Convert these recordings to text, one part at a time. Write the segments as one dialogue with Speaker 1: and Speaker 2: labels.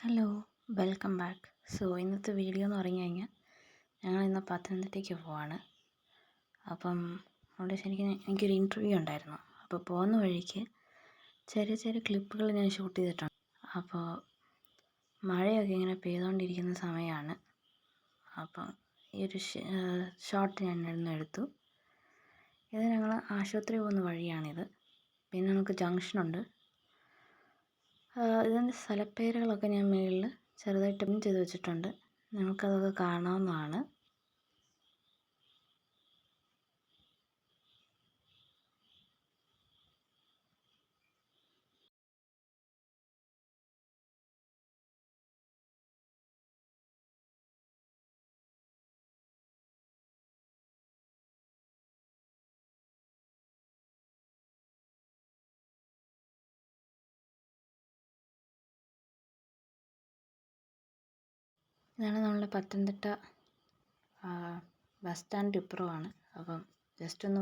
Speaker 1: Hello, welcome back. ഇന്നത്തെ video എന്ന് പറഞ്ഞു കഴിഞ്ഞാൽ ഞങ്ങളിന്ന് പത്തനംതിട്ടയ്ക്ക് പോവാണ്. അപ്പം അവിടെ ശരിക്കും എനിക്കൊരു ഇൻ്റർവ്യൂ ഉണ്ടായിരുന്നു. അപ്പോൾ പോകുന്ന വഴിക്ക് ചെറിയ ചെറിയ ക്ലിപ്പുകൾ ഞാൻ ഷൂട്ട് ചെയ്തിട്ടുണ്ട്. അപ്പോൾ മഴയൊക്കെ ഇങ്ങനെ പെയ്തുകൊണ്ടിരിക്കുന്ന സമയമാണ്. അപ്പം ഈ ഒരു ഷോട്ട് ഞാൻ ഇന്ന് എടുത്തു. ഇത് ഞങ്ങൾ ആശുപത്രി പോകുന്ന വഴിയാണിത്. പിന്നെ നമുക്ക് ജംഗ്ഷനുണ്ട്. ഇതിൻ്റെ സ്ഥലപ്പേരുകളൊക്കെ ഞാൻ മുകളിൽ ചെറുതായിട്ട് പിൻ ചെയ്ത് വെച്ചിട്ടുണ്ട്. നിങ്ങൾക്കതൊക്കെ കാണാവുന്നതാണ്. ഇതാണ് നമ്മളുടെ പത്തനംതിട്ട ബസ് സ്റ്റാൻഡ് ഇപ്പുറമാണ്. അപ്പം ജസ്റ്റ് ഒന്ന്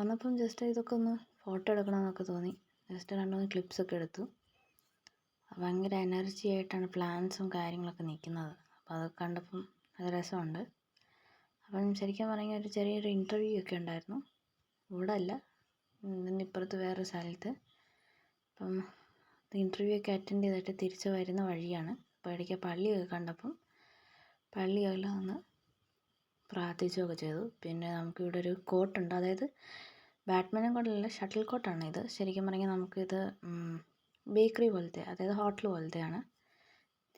Speaker 1: വന്നപ്പം ജസ്റ്റ് ഇതൊക്കെ ഒന്ന് ഫോട്ടോ എടുക്കണമെന്നൊക്കെ തോന്നി. ജസ്റ്റ് 2-3 ക്ലിപ്സൊക്കെ എടുത്തു. ഭയങ്കര എനർജി ആയിട്ടാണ് പ്ലാൻസും കാര്യങ്ങളൊക്കെ നിൽക്കുന്നത്. അപ്പോൾ അതൊക്കെ കണ്ടപ്പം അത് രസമുണ്ട്. അപ്പം ശരിക്കും പറഞ്ഞാൽ ഒരു ചെറിയൊരു ഇൻ്റർവ്യൂ ഒക്കെ ഉണ്ടായിരുന്നു. ഇവിടെ അല്ല, ഇതിൻ്റെ ഇപ്പുറത്ത് വേറൊരു സ്ഥലത്ത്. അപ്പം ഇൻ്റർവ്യൂ ഒക്കെ അറ്റൻഡ് ചെയ്തിട്ട് തിരിച്ച് വരുന്ന വഴിയാണ്. അപ്പോൾ ഇടയ്ക്ക് പള്ളിയൊക്കെ കണ്ടപ്പം പള്ളിയെല്ലാം ഒന്ന് പ്രാർത്ഥിക്കുകയൊക്കെ ചെയ്തു. പിന്നെ നമുക്കിവിടെ ഒരു കോർട്ടുണ്ട്. അതായത് ബാഡ്മിൻ്റൺ കോർട്ടല്ല, ഷട്ടിൽ കോർട്ടാണ് ഇത്. ശരിക്കും പറഞ്ഞാൽ നമുക്കിത് ബേക്കറി പോലത്തെ, അതായത് ഹോട്ടൽ പോലത്തെയാണ്.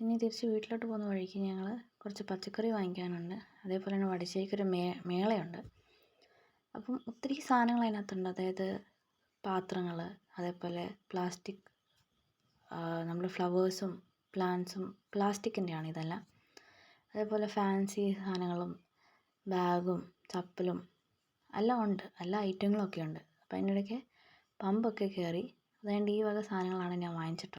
Speaker 1: ഇനി തിരിച്ച് വീട്ടിലോട്ട് പോകുന്ന വഴിക്ക് ഞങ്ങൾ കുറച്ച് പച്ചക്കറി വാങ്ങിക്കാനുണ്ട്. അതേപോലെ തന്നെ വടശ്ശേരിക്കൊരു മേളയുണ്ട്. അപ്പം ഒത്തിരി സാധനങ്ങൾ അതിനകത്തുണ്ട്. അതായത് പാത്രങ്ങൾ, അതേപോലെ പ്ലാസ്റ്റിക്, നമ്മുടെ ഫ്ലവേഴ്സും പ്ലാന്റ്സും പ്ലാസ്റ്റിക്കിൻ്റെയാണ് ഇതെല്ലാം. അതേപോലെ ഫാൻസി സാധനങ്ങളും ബാഗും ചപ്പലും എല്ലാം ഉണ്ട്. എല്ലാ ഐറ്റങ്ങളൊക്കെ ഉണ്ട്. അപ്പോൾ അതിനിടയ്ക്ക് പമ്പൊക്കെ കയറി. അതുകൊണ്ട് ഈ വക സാധനങ്ങളാണ് ഞാൻ വാങ്ങിച്ചിട്ടുള്ളത്.